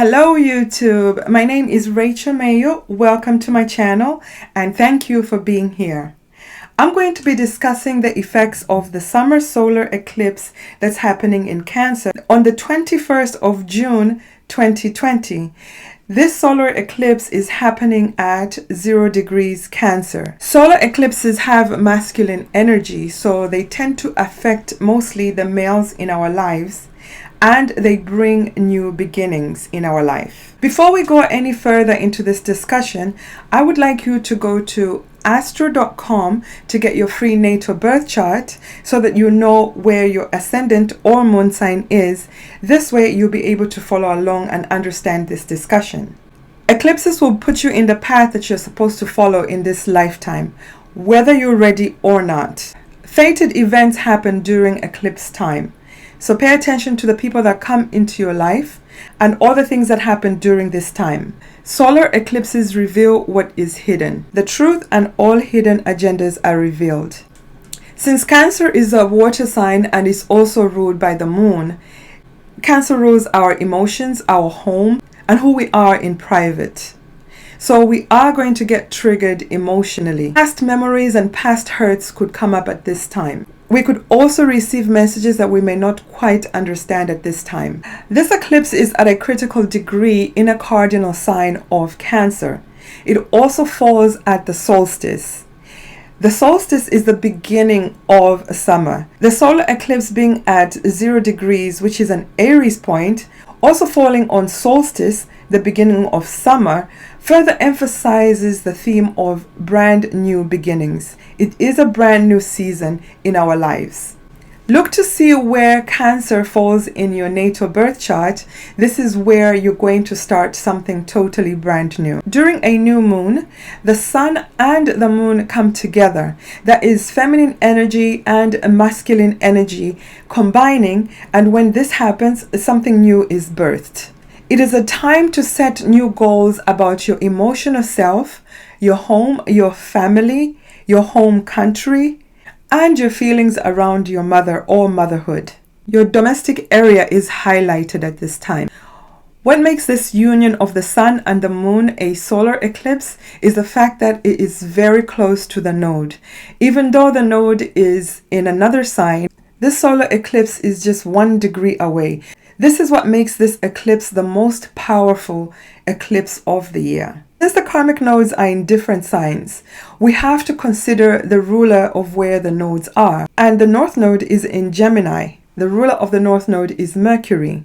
Hello YouTube, my name is Rachel Mayo. Welcome to my channel and thank you for being here. I'm going to be discussing the effects of the summer solar eclipse that's happening in Cancer on the 21st of June 2020. This solar eclipse is happening at 0 degrees Cancer. Solar eclipses have masculine energy, so they tend to affect mostly the males in our lives, and they bring new beginnings in our life. Before we go any further into this discussion, I would like you to go to astro.com to get your free natal birth chart so that you know where your ascendant or moon sign is. This way you'll be able to follow along and understand this discussion. Eclipses will put you in the path that you're supposed to follow in this lifetime, whether you're ready or not. Fated events happen during eclipse time. So pay attention to the people that come into your life and all the things that happen during this time. Solar eclipses reveal what is hidden. The truth and all hidden agendas are revealed. Since Cancer is a water sign and is also ruled by the moon, Cancer rules our emotions, our home, and who we are in private. So we are going to get triggered emotionally. Past memories and past hurts could come up at this time. We could also receive messages that we may not quite understand at this time. This eclipse is at a critical degree in a cardinal sign of Cancer. It also falls at the solstice. The solstice is the beginning of summer. The solar eclipse being at 0 degrees, which is an Aries point, also falling on solstice, the beginning of summer, further emphasizes the theme of brand new beginnings. It is a brand new season in our lives. Look to see where Cancer falls in your natal birth chart. This is where you're going to start something totally brand new. During a new moon, the sun and the moon come together. That is feminine energy and masculine energy combining, and when this happens, something new is birthed. It is a time to set new goals about your emotional self, your home, your family, your home country, and your feelings around your mother or motherhood. Your domestic area is highlighted at this time. What makes this union of the sun and the moon a solar eclipse is the fact that it is very close to the node. Even though the node is in another sign, this solar eclipse is just 1 degree away. This is what makes this eclipse the most powerful eclipse of the year. Since the karmic nodes are in different signs, we have to consider the ruler of where the nodes are. And the north node is in Gemini. The ruler of the north node is Mercury.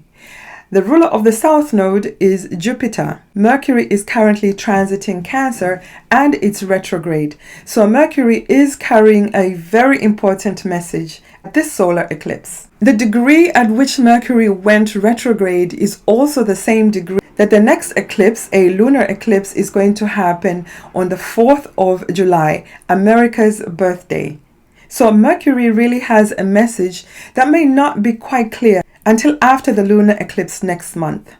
The ruler of the south node is Jupiter. Mercury is currently transiting Cancer and it's retrograde. So Mercury is carrying a very important message at this solar eclipse. The degree at which Mercury went retrograde is also the same degree that the next eclipse, a lunar eclipse, is going to happen on the 4th of July, America's birthday. So Mercury really has a message that may not be quite clear until after the lunar eclipse next month.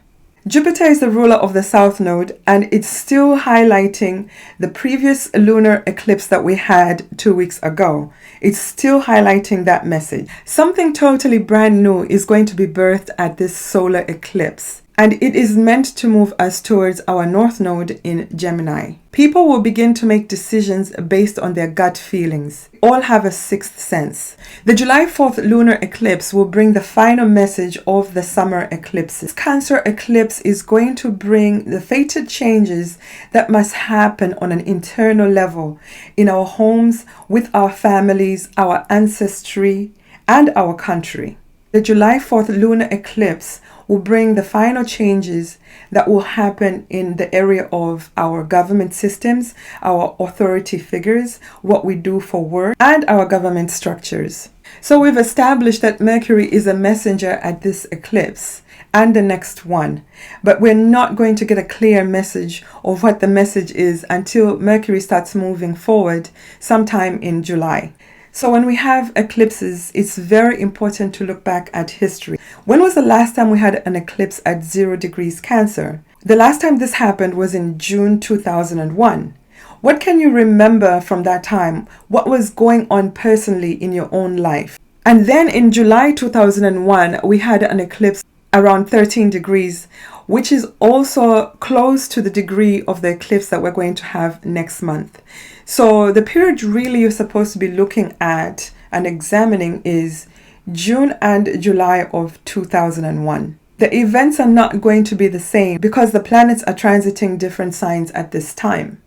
Jupiter is the ruler of the south node, and it's still highlighting the previous lunar eclipse that we had 2 weeks ago. It's still highlighting that message. Something totally brand new is going to be birthed at this solar eclipse, and it is meant to move us towards our north node in Gemini. People will begin to make decisions based on their gut feelings. All have a sixth sense. The July 4th lunar eclipse will bring the final message of the summer eclipses. Cancer eclipse is going to bring the fated changes that must happen on an internal level in our homes, with our families, our ancestry, and our country. The July 4th lunar eclipse will bring the final changes that will happen in the area of our government systems, our authority figures, what we do for work, and our government structures. So we've established that Mercury is a messenger at this eclipse and the next one, but we're not going to get a clear message of what the message is until Mercury starts moving forward sometime in July. So when we have eclipses, it's very important to look back at history. When was the last time we had an eclipse at 0 degrees Cancer? The last time this happened was in June 2001. What can you remember from that time? What was going on personally in your own life? And then in July 2001, we had an eclipse around 13 degrees, which is also close to the degree of the eclipse that we're going to have next month. So the period really you're supposed to be looking at and examining is June and July of 2001. The events are not going to be the same because the planets are transiting different signs at this time.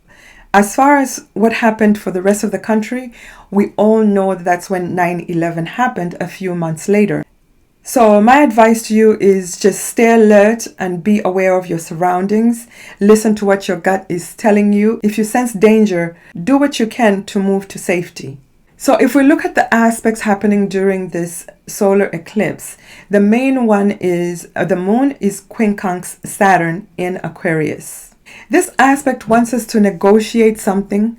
As far as what happened for the rest of the country, we all know that that's when 9/11 happened a few months later. So my advice to you is just stay alert and be aware of your surroundings. Listen to what your gut is telling you. If you sense danger, do what you can to move to safety. So if we look at the aspects happening during this solar eclipse, the main one is the moon is quincunx Saturn in Aquarius. This aspect wants us to negotiate something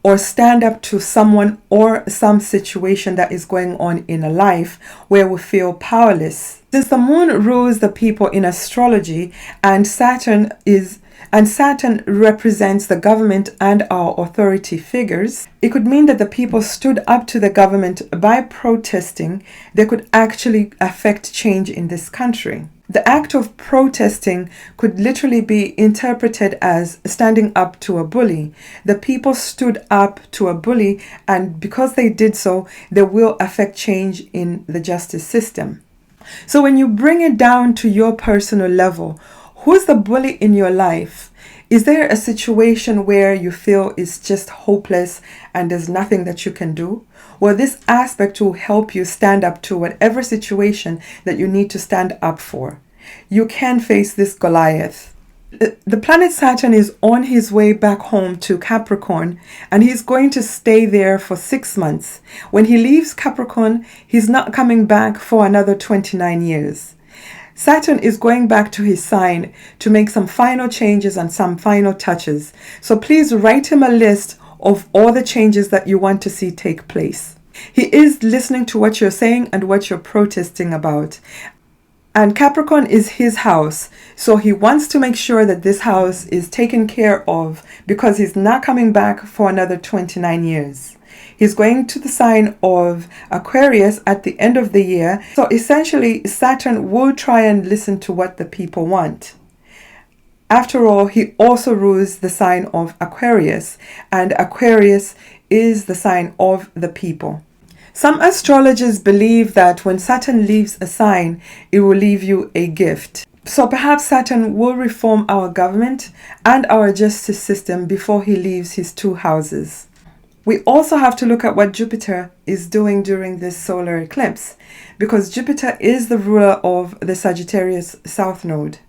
or stand up to someone or some situation that is going on in a life where we feel powerless. Since the moon rules the people in astrology and Saturn represents the government and our authority figures, it could mean that the people stood up to the government by protesting. They could actually affect change in this country. The act of protesting could literally be interpreted as standing up to a bully. The people stood up to a bully, and because they did so, they will affect change in the justice system. So when you bring it down to your personal level, who's the bully in your life? Is there a situation where you feel is just hopeless and there's nothing that you can do? Well, this aspect will help you stand up to whatever situation that you need to stand up for. You can face this Goliath. The planet Saturn is on his way back home to Capricorn, and he's going to stay there for 6 months. When he leaves Capricorn, he's not coming back for another 29 years. Saturn is going back to his sign to make some final changes and some final touches. So please write him a list of all the changes that you want to see take place. He is listening to what you're saying and what you're protesting about. And Capricorn is his house. So he wants to make sure that this house is taken care of because he's not coming back for another 29 years. He's going to the sign of Aquarius at the end of the year. So essentially, Saturn will try and listen to what the people want. After all, he also rules the sign of Aquarius, and Aquarius is the sign of the people. Some astrologers believe that when Saturn leaves a sign, it will leave you a gift. So perhaps Saturn will reform our government and our justice system before he leaves his 2 houses. We also have to look at what Jupiter is doing during this solar eclipse, because Jupiter is the ruler of the Sagittarius South Node.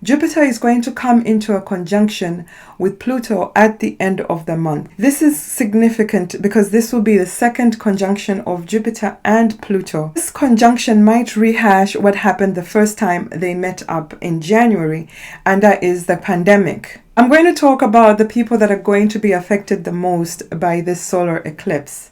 Jupiter is going to come into a conjunction with Pluto at the end of the month. This is significant because this will be the second conjunction of Jupiter and Pluto. This conjunction might rehash what happened the first time they met up in January, and that is the pandemic. I'm going to talk about the people that are going to be affected the most by this solar eclipse.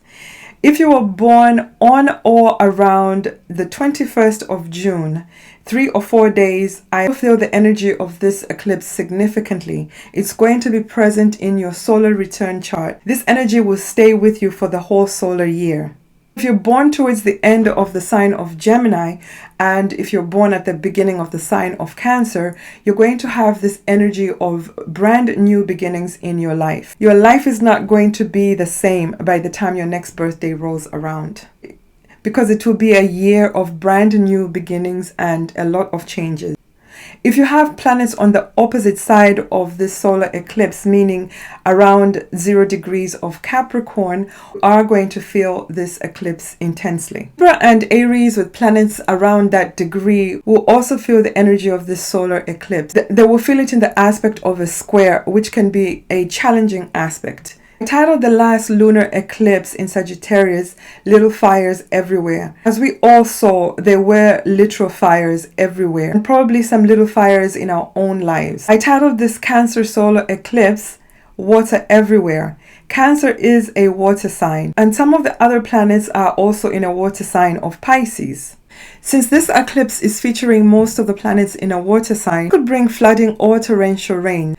If you were born on or around the 21st of June, 3 or 4 days, I feel the energy of this eclipse significantly. It's going to be present in your solar return chart. This energy will stay with you for the whole solar year. If you're born towards the end of the sign of Gemini, and if you're born at the beginning of the sign of Cancer, you're going to have this energy of brand new beginnings in your life. Your life is not going to be the same by the time your next birthday rolls around, because it will be a year of brand new beginnings and a lot of changes. If you have planets on the opposite side of this solar eclipse, meaning around 0 degrees of Capricorn, you are going to feel this eclipse intensely. Libra and Aries with planets around that degree will also feel the energy of this solar eclipse. They will feel it in the aspect of a square, which can be a challenging aspect. I titled the last lunar eclipse in Sagittarius, Little Fires Everywhere. As we all saw, there were literal fires everywhere, and probably some little fires in our own lives. I titled this Cancer solar eclipse, Water Everywhere. Cancer is a water sign, and some of the other planets are also in a water sign of Pisces. Since this eclipse is featuring most of the planets in a water sign, it could bring flooding or torrential rain.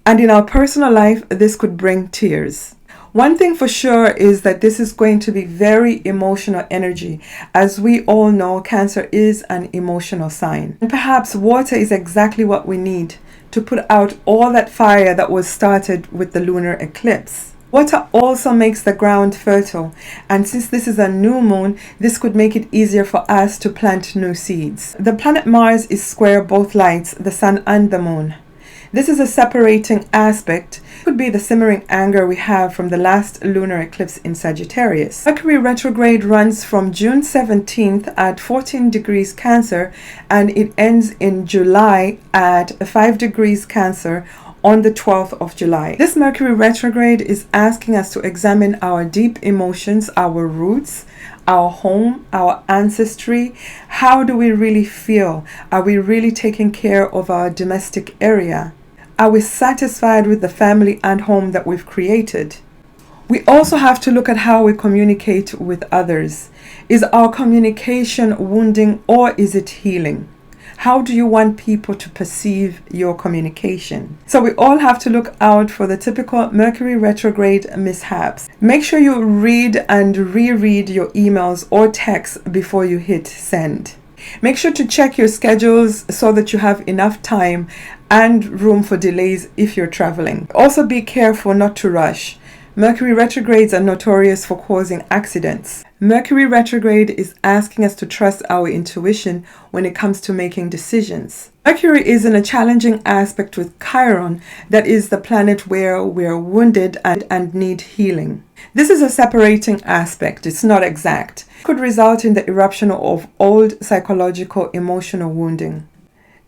And in our personal life, this could bring tears. One thing for sure is that this is going to be very emotional energy. As we all know, Cancer is an emotional sign. And perhaps water is exactly what we need to put out all that fire that was started with the lunar eclipse. Water also makes the ground fertile, and since this is a new moon, this could make it easier for us to plant new seeds. The planet Mars is square both lights, the sun and the moon. This is a separating aspect. It could be the simmering anger we have from the last lunar eclipse in Sagittarius. Mercury retrograde runs from June 17th at 14 degrees Cancer, and it ends in July at 5 degrees Cancer on the 12th of July. This Mercury retrograde is asking us to examine our deep emotions, our roots, our home, our ancestry. How do we really feel? Are we really taking care of our domestic area? Are we satisfied with the family and home that we've created? We also have to look at how we communicate with others. Is our communication wounding or is it healing? How do you want people to perceive your communication? So we all have to look out for the typical Mercury retrograde mishaps. Make sure you read and reread your emails or texts before you hit send. Make sure to check your schedules so that you have enough time and room for delays if you're traveling. Also be careful not to rush. Mercury retrogrades are notorious for causing accidents. Mercury retrograde is asking us to trust our intuition when it comes to making decisions. Mercury is in a challenging aspect with Chiron, that is the planet where we're wounded and need healing. This is a separating aspect, it's not exact. It could result in the eruption of old psychological emotional wounding.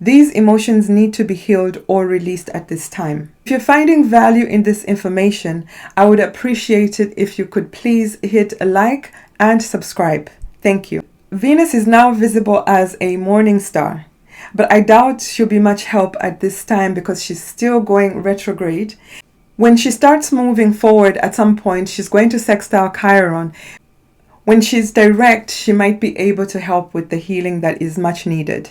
These emotions need to be healed or released at this time. If you're finding value in this information, I would appreciate it if you could please hit a like and subscribe. Thank you. Venus is now visible as a morning star, but I doubt she'll be much help at this time because she's still going retrograde. When she starts moving forward at some point, she's going to sextile Chiron. When she's direct, she might be able to help with the healing that is much needed.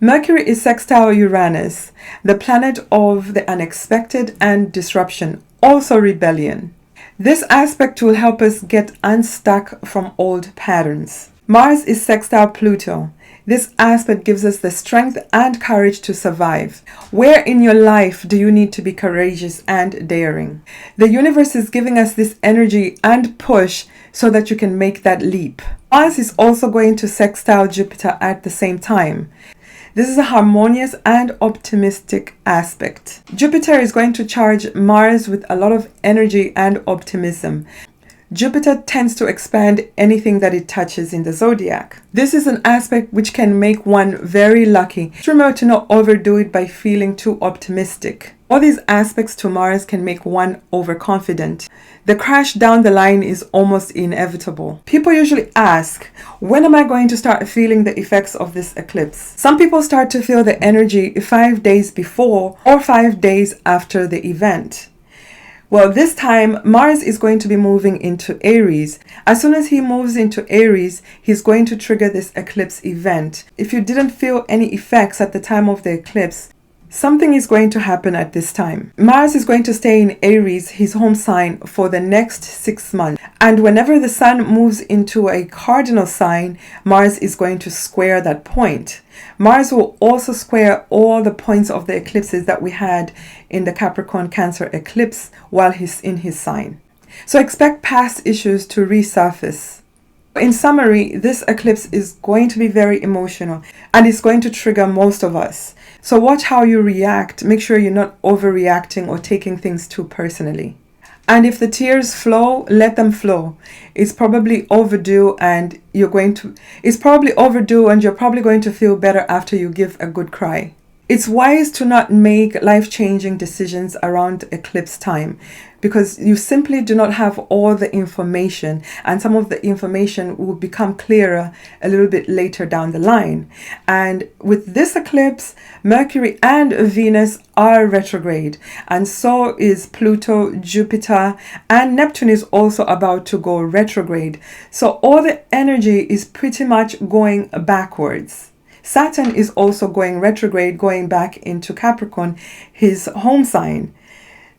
Mercury is sextile Uranus, the planet of the unexpected and disruption, also rebellion. This aspect will help us get unstuck from old patterns. Mars is sextile Pluto. This aspect gives us the strength and courage to survive. Where in your life do you need to be courageous and daring? The universe is giving us this energy and push so that you can make that leap. Mars is also going to sextile Jupiter at the same time. This is a harmonious and optimistic aspect. Jupiter is going to charge Mars with a lot of energy and optimism. Jupiter tends to expand anything that it touches in the zodiac. This is an aspect which can make one very lucky. Remember to not overdo it by feeling too optimistic. All these aspects to Mars can make one overconfident. The crash down the line is almost inevitable. People usually ask, when am I going to start feeling the effects of this eclipse? Some people start to feel the energy 5 days before or 5 days after the event. Well, this time Mars is going to be moving into Aries. As soon as he moves into Aries, he's going to trigger this eclipse event. If you didn't feel any effects at the time of the eclipse, something is going to happen at this time. Mars is going to stay in Aries, his home sign, for the next 6 months. And whenever the sun moves into a cardinal sign, Mars is going to square that point. Mars will also square all the points of the eclipses that we had in the Capricorn Cancer eclipse while he's in his sign. So expect past issues to resurface. In summary, this eclipse is going to be very emotional and it's going to trigger most of us. So watch how you react. Make sure you're not overreacting or taking things too personally. And if the tears flow, let them flow. It's probably overdue and you're probably going to feel better after you give a good cry. It's wise to not make life-changing decisions around eclipse time because you simply do not have all the information, and some of the information will become clearer a little bit later down the line. And with this eclipse, Mercury and Venus are retrograde, and so is Pluto, Jupiter, and Neptune is also about to go retrograde. So all the energy is pretty much going backwards. Saturn is also going retrograde, going back into Capricorn, his home sign.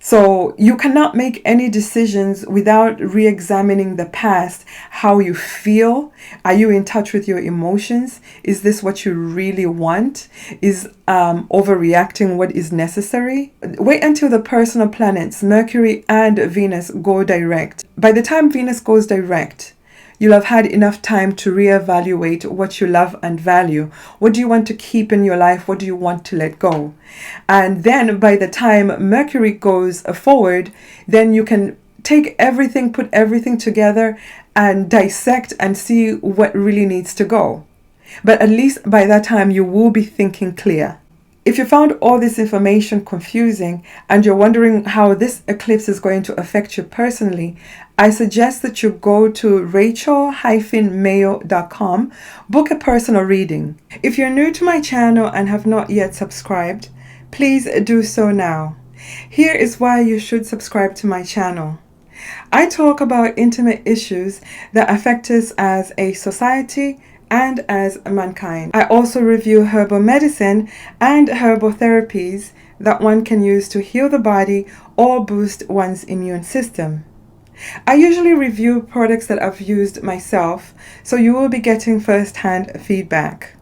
So you cannot make any decisions without re-examining the past, how you feel. Are you in touch with your emotions? Is this what you really want? Is overreacting what is necessary? Wait until the personal planets, Mercury and Venus, go direct. By the time Venus goes direct, you'll have had enough time to reevaluate what you love and value. What do you want to keep in your life? What do you want to let go? And then by the time Mercury goes forward, then you can take everything, put everything together and dissect and see what really needs to go. But at least by that time, you will be thinking clear. If you found all this information confusing and you're wondering how this eclipse is going to affect you personally, I suggest that you go to rachel-mayo.com, book a personal reading. If you're new to my channel and have not yet subscribed, please do so now. Here is why you should subscribe to my channel. I talk about intimate issues that affect us as a society and as mankind. I also review herbal medicine and herbal therapies that one can use to heal the body or boost one's immune system. I usually review products that I've used myself, so you will be getting first-hand feedback.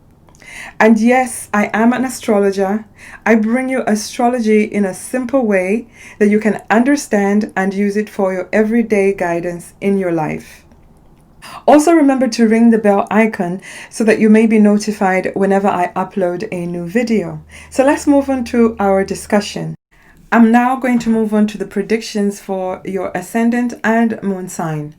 And yes, I am an astrologer. I bring you astrology in a simple way that you can understand and use it for your everyday guidance in your life. Also remember to ring the bell icon so that you may be notified whenever I upload a new video. So let's move on to our discussion. I'm now going to move on to the predictions for your ascendant and moon sign.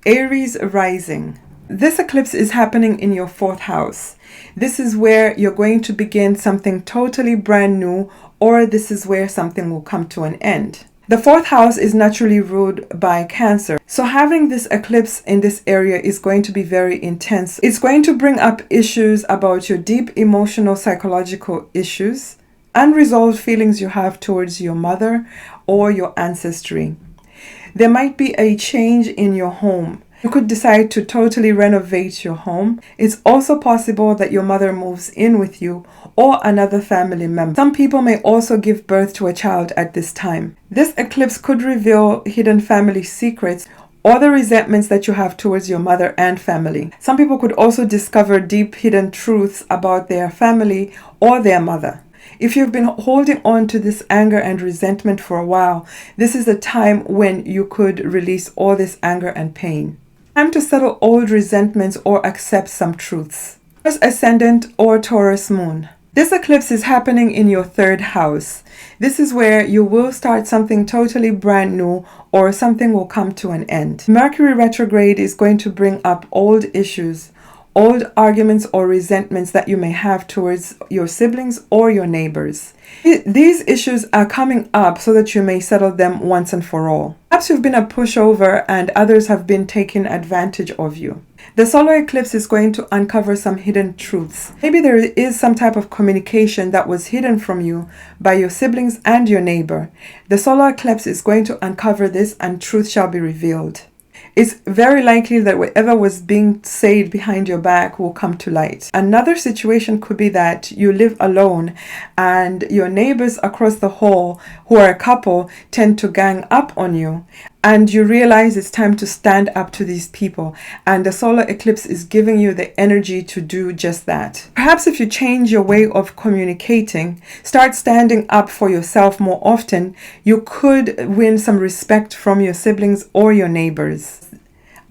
Aries rising. This eclipse is happening in your 4th house. This is where you're going to begin something totally brand new, or this is where something will come to an end. The 4th house is naturally ruled by Cancer. So having this eclipse in this area is going to be very intense. It's going to bring up issues about your deep emotional, psychological issues, unresolved feelings you have towards your mother or your ancestry. There might be a change in your home. You could decide to totally renovate your home. It's also possible that your mother moves in with you or another family member. Some people may also give birth to a child at this time. This eclipse could reveal hidden family secrets or the resentments that you have towards your mother and family. Some people could also discover deep hidden truths about their family or their mother. If you've been holding on to this anger and resentment for a while, this is a time when you could release all this anger and pain. Time to settle old resentments or accept some truths. Taurus ascendant or Taurus moon. This eclipse is happening in your 3rd house. This is where you will start something totally brand new or something will come to an end. Mercury Retrograde is going to bring up old issues, old arguments or resentments that you may have towards your siblings or your neighbors. These issues are coming up so that you may settle them once and for all. Perhaps you've been a pushover and others have been taking advantage of you. The solar eclipse is going to uncover some hidden truths. Maybe there is some type of communication that was hidden from you by your siblings and your neighbor. The solar eclipse is going to uncover this and truth shall be revealed. It's very likely that whatever was being said behind your back will come to light. Another situation could be that you live alone and your neighbors across the hall who are a couple tend to gang up on you, and you realize it's time to stand up to these people, and the solar eclipse is giving you the energy to do just that. Perhaps if you change your way of communicating, start standing up for yourself more often, you could win some respect from your siblings or your neighbors.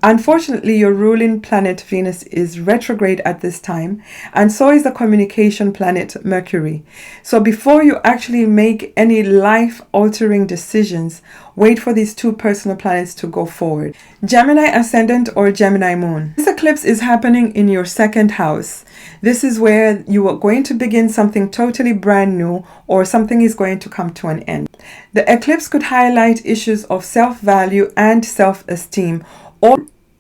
Unfortunately, your ruling planet Venus is retrograde at this time, and so is the communication planet Mercury. So before you actually make any life-altering decisions, wait for these 2 personal planets to go forward. Gemini ascendant or Gemini moon. This eclipse is happening in your 2nd house. This is where you are going to begin something totally brand new or something is going to come to an end. The eclipse could highlight issues of self-value and self-esteem,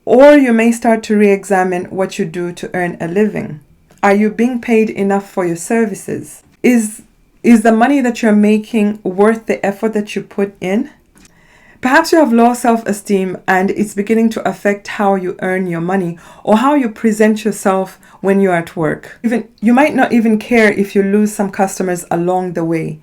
or you may start to re-examine what you do to earn a living. Are you being paid enough for your services? Is the money that you're making worth the effort that you put in? Perhaps you have low self-esteem and it's beginning to affect how you earn your money or how you present yourself when you're at work. You might not even care if you lose some customers along the way.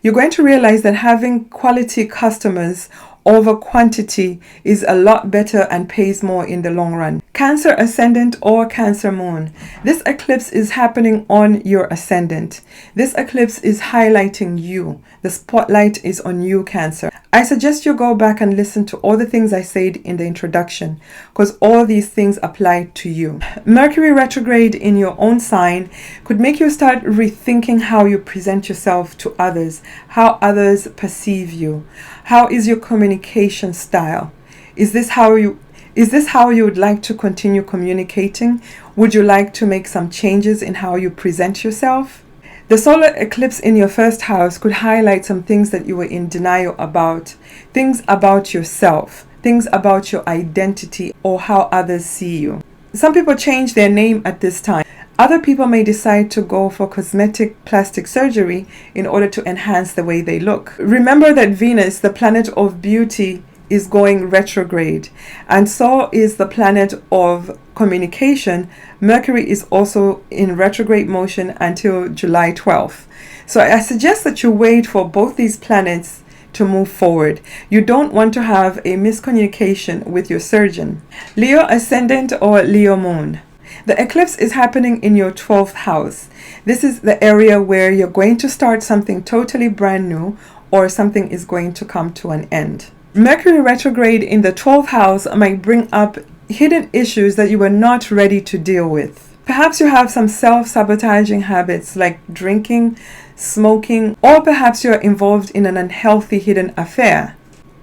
You're going to realize that having quality customers over quantity is a lot better and pays more in the long run. Cancer ascendant or Cancer moon. This eclipse is happening on your ascendant. This eclipse is highlighting you. The spotlight is on you, Cancer. I suggest you go back and listen to all the things I said in the introduction, because all these things apply to you. Mercury retrograde in your own sign could make you start rethinking how you present yourself to others, how others perceive you. How is your communication style? Is this how you would like to continue communicating? Would you like to make some changes in how you present yourself? The solar eclipse in your first house could highlight some things that you were in denial about, things about yourself, things about your identity or how others see you. Some people change their name at this time. Other people may decide to go for cosmetic plastic surgery in order to enhance the way they look. Remember that Venus, the planet of beauty, is going retrograde, and so is the planet of communication. Mercury is also in retrograde motion until July 12th. So I suggest that you wait for both these planets to move forward. You don't want to have a miscommunication with your surgeon. Leo ascendant or Leo moon. The eclipse is happening in your 12th house. This is the area where you're going to start something totally brand new, or something is going to come to an end. Mercury retrograde in the 12th house might bring up hidden issues that you were not ready to deal with. Perhaps you have some self-sabotaging habits like drinking, smoking, or perhaps you're involved in an unhealthy hidden affair.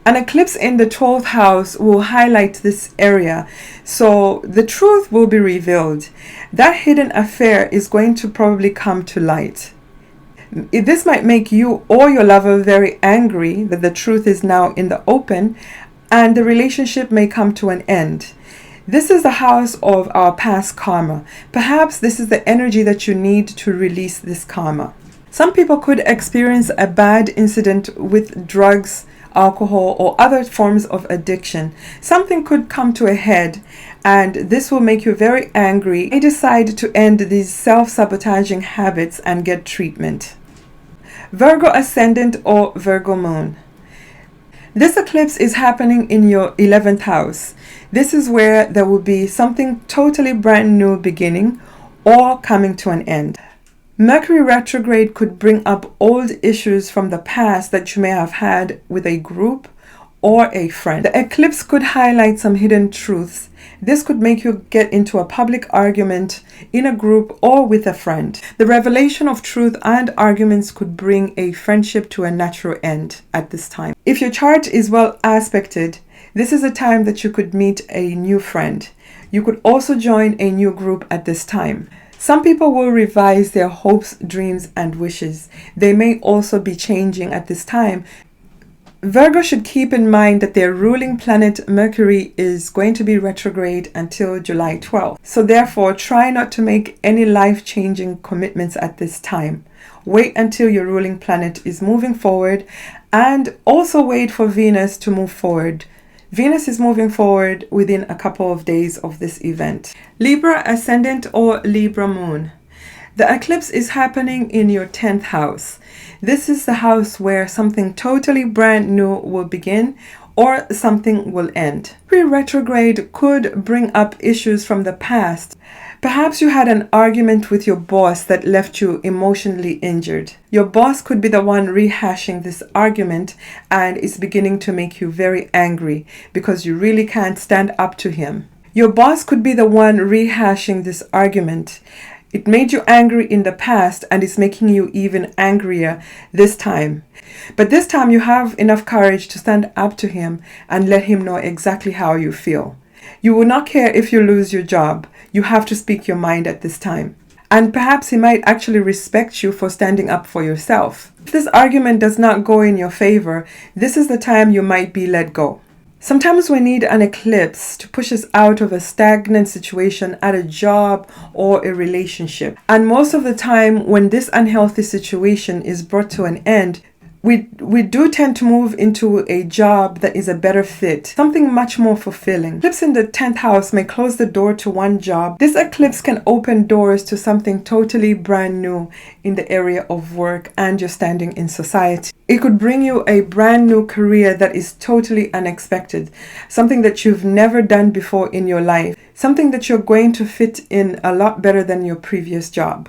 An eclipse in the 12th house will highlight this area, so the truth will be revealed. That hidden affair is going to probably come to light. This might make you or your lover very angry that the truth is now in the open, and the relationship may come to an end. This is the house of our past karma. Perhaps this is the energy that you need to release this karma. Some people could experience a bad incident with drugs, alcohol, or other forms of addiction. Something could come to a head, and this will make you very angry. You may decide to end these self-sabotaging habits and get treatment. Virgo ascendant or Virgo moon. This eclipse is happening in your 11th house. This is where there will be something totally brand new beginning or coming to an end. Mercury retrograde could bring up old issues from the past that you may have had with a group or a friend. The eclipse could highlight some hidden truths. This could make you get into a public argument in a group or with a friend. The revelation of truth and arguments could bring a friendship to a natural end at this time. If your chart is well aspected, this is a time that you could meet a new friend. You could also join a new group at this time. Some people will revise their hopes, dreams, and wishes. They may also be changing at this time. Virgo should keep in mind that their ruling planet Mercury is going to be retrograde until July 12th. So therefore, try not to make any life-changing commitments at this time. Wait until your ruling planet is moving forward, and also wait for Venus to move forward. Venus is moving forward within a couple of days of this event. Libra ascendant or Libra moon. The eclipse is happening in your 10th house. This is the house where something totally brand new will begin or something will end. Mercury retrograde could bring up issues from the past. Perhaps you had an argument with your boss that left you emotionally injured. Your boss could be the one rehashing this argument, and it's beginning to make you very angry because you really can't stand up to him. Your boss could be the one rehashing this argument. It made you angry in the past and is making you even angrier this time. But this time you have enough courage to stand up to him and let him know exactly how you feel. You will not care if you lose your job. You have to speak your mind at this time. And perhaps he might actually respect you for standing up for yourself. If this argument does not go in your favor, this is the time you might be let go. Sometimes we need an eclipse to push us out of a stagnant situation at a job or a relationship. And most of the time, when this unhealthy situation is brought to an end, we do tend to move into a job that is a better fit, something much more fulfilling. Eclipse in the 10th house may close the door to one job. This eclipse can open doors to something totally brand new in the area of work and your standing in society. It could bring you a brand new career that is totally unexpected, something that you've never done before in your life, something that you're going to fit in a lot better than your previous job.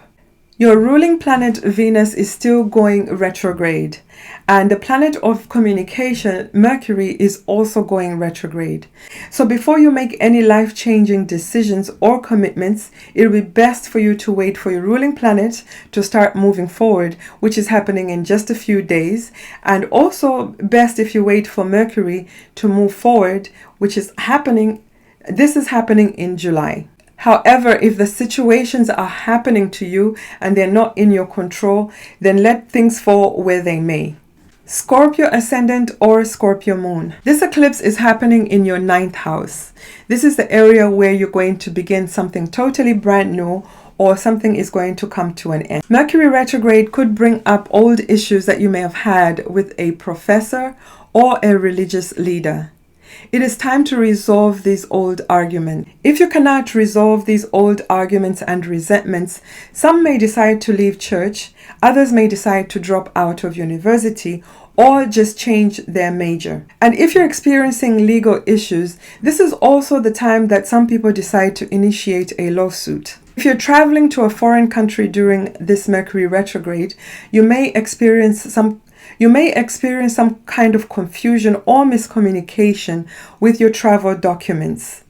Your ruling planet Venus is still going retrograde, and the planet of communication, Mercury, is also going retrograde. So before you make any life-changing decisions or commitments, it will be best for you to wait for your ruling planet to start moving forward, which is happening in just a few days, and also best if you wait for Mercury to move forward, which is happening. This is happening in July. However, if the situations are happening to you and they're not in your control, then let things fall where they may. Scorpio ascendant or Scorpio moon. This eclipse is happening in your 9th house. This is the area where you're going to begin something totally brand new, or something is going to come to an end. Mercury retrograde could bring up old issues that you may have had with a professor or a religious leader. It is time to resolve these old arguments. If you cannot resolve these old arguments and resentments, some may decide to leave church, others may decide to drop out of university, or just change their major. And if you're experiencing legal issues, this is also the time that some people decide to initiate a lawsuit. If you're traveling to a foreign country during this Mercury retrograde, you may experience some kind of confusion or miscommunication with your travel documents.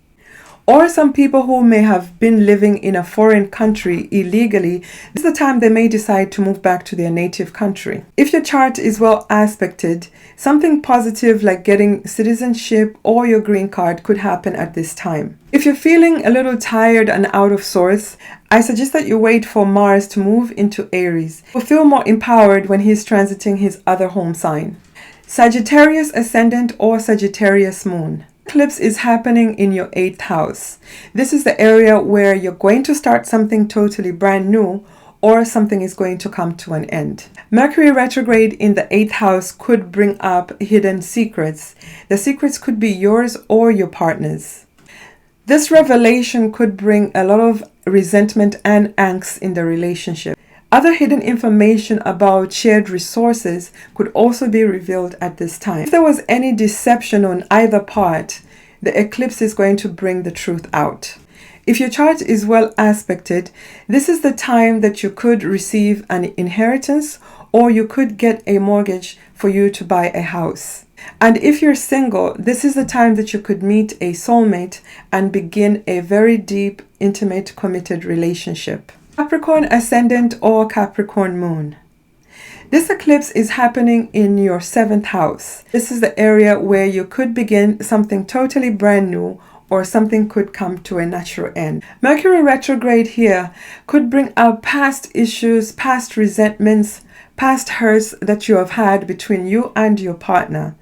Or some people who may have been living in a foreign country illegally, this is the time they may decide to move back to their native country. If your chart is well aspected, something positive like getting citizenship or your green card could happen at this time. If you're feeling a little tired and out of sorts, I suggest that you wait for Mars to move into Aries. You'll feel more empowered when he's transiting his other home sign. Sagittarius ascendant or Sagittarius moon. Eclipse is happening in your 8th house. This is the area where you're going to start something totally brand new, or something is going to come to an end. Mercury retrograde in the 8th house could bring up hidden secrets. The secrets could be yours or your partner's. This revelation could bring a lot of resentment and angst in the relationship. Other hidden information about shared resources could also be revealed at this time. If there was any deception on either part, the eclipse is going to bring the truth out. If your chart is well aspected, this is the time that you could receive an inheritance, or you could get a mortgage for you to buy a house. And if you're single, this is the time that you could meet a soulmate and begin a very deep, intimate, committed relationship. Capricorn ascendant or Capricorn moon. This eclipse is happening in your 7th house. This is the area where you could begin something totally brand new, or something could come to a natural end. Mercury retrograde here could bring up past issues, past resentments, past hurts that you have had between you and your partner.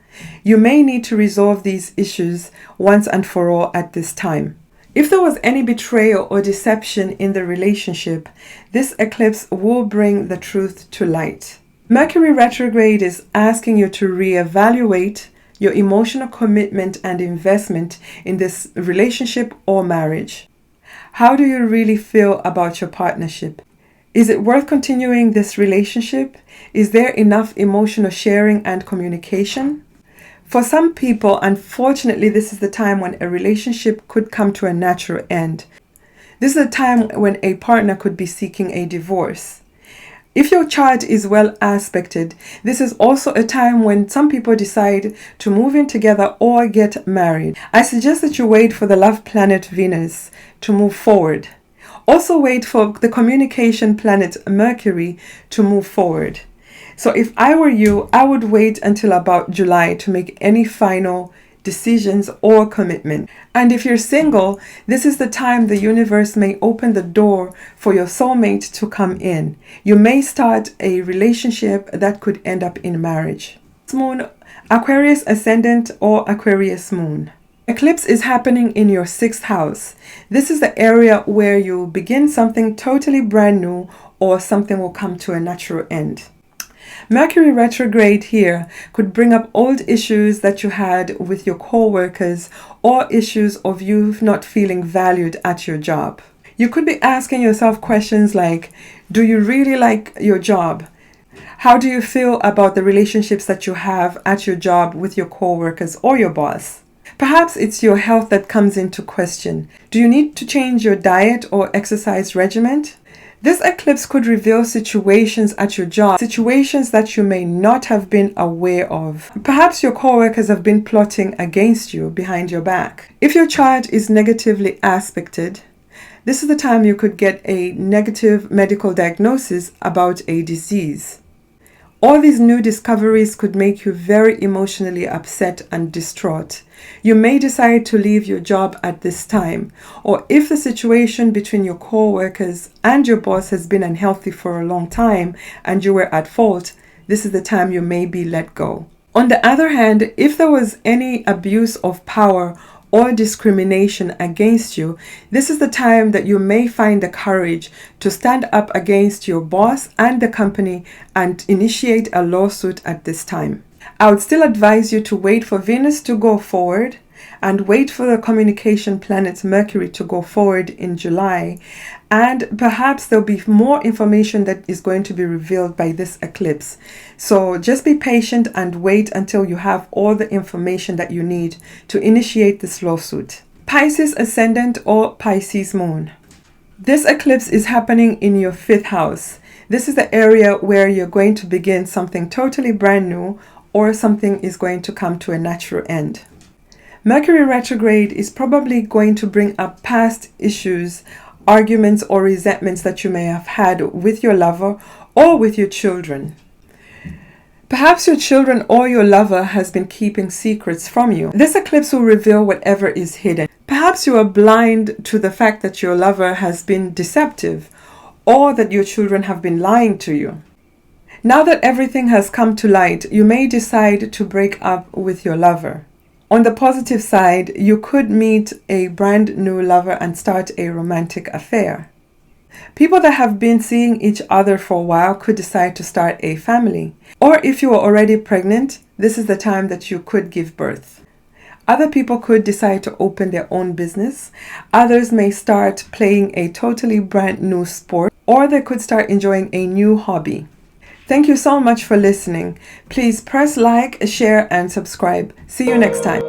You may need to resolve these issues once and for all at this time. If there was any betrayal or deception in the relationship, this eclipse will bring the truth to light. Mercury retrograde is asking you to reevaluate your emotional commitment and investment in this relationship or marriage. How do you really feel about your partnership? Is it worth continuing this relationship? Is there enough emotional sharing and communication? For some people, unfortunately, this is the time when a relationship could come to a natural end. This is a time when a partner could be seeking a divorce. If your chart is well aspected, this is also a time when some people decide to move in together or get married. I suggest that you wait for the love planet Venus to move forward. Also wait for the communication planet Mercury to move forward. So if I were you, I would wait until about July to make any final decisions or commitment. And if you're single, this is the time the universe may open the door for your soulmate to come in. You may start a relationship that could end up in marriage. Moon, Aquarius ascendant or Aquarius moon. Eclipse is happening in your 6th house. This is the area where you begin something totally brand new, or something will come to a natural end. Mercury retrograde here could bring up old issues that you had with your co-workers or issues of you not feeling valued at your job. You could be asking yourself questions like, do you really like your job? How do you feel about the relationships that you have at your job with your co-workers or your boss? Perhaps it's your health that comes into question. Do you need to change your diet or exercise regimen? This eclipse could reveal situations at your job, situations that you may not have been aware of. Perhaps your co-workers have been plotting against you behind your back. If your chart is negatively aspected, this is the time you could get a negative medical diagnosis about a disease. All these new discoveries could make you very emotionally upset and distraught. You may decide to leave your job at this time, or if the situation between your co-workers and your boss has been unhealthy for a long time and you were at fault, this is the time you may be let go. On the other hand, if there was any abuse of power or discrimination against you, this is the time that you may find the courage to stand up against your boss and the company and initiate a lawsuit at this time. I would still advise you to wait for Venus to go forward and wait for the communication planet Mercury to go forward in July, and perhaps there'll be more information that is going to be revealed by this eclipse. So just be patient and wait until you have all the information that you need to initiate this lawsuit. Pisces ascendant or Pisces moon. This eclipse is happening in your 5th house. This is the area where you're going to begin something totally brand new, or something is going to come to a natural end. Mercury retrograde is probably going to bring up past issues, arguments or resentments that you may have had with your lover or with your children. Perhaps your children or your lover has been keeping secrets from you. This eclipse will reveal whatever is hidden. Perhaps you are blind to the fact that your lover has been deceptive or that your children have been lying to you. Now that everything has come to light, you may decide to break up with your lover. On the positive side, you could meet a brand new lover and start a romantic affair. People that have been seeing each other for a while could decide to start a family. Or if you are already pregnant, this is the time that you could give birth. Other people could decide to open their own business. Others may start playing a totally brand new sport, or they could start enjoying a new hobby. Thank you so much for listening. Please press like, share, and subscribe. See you next time.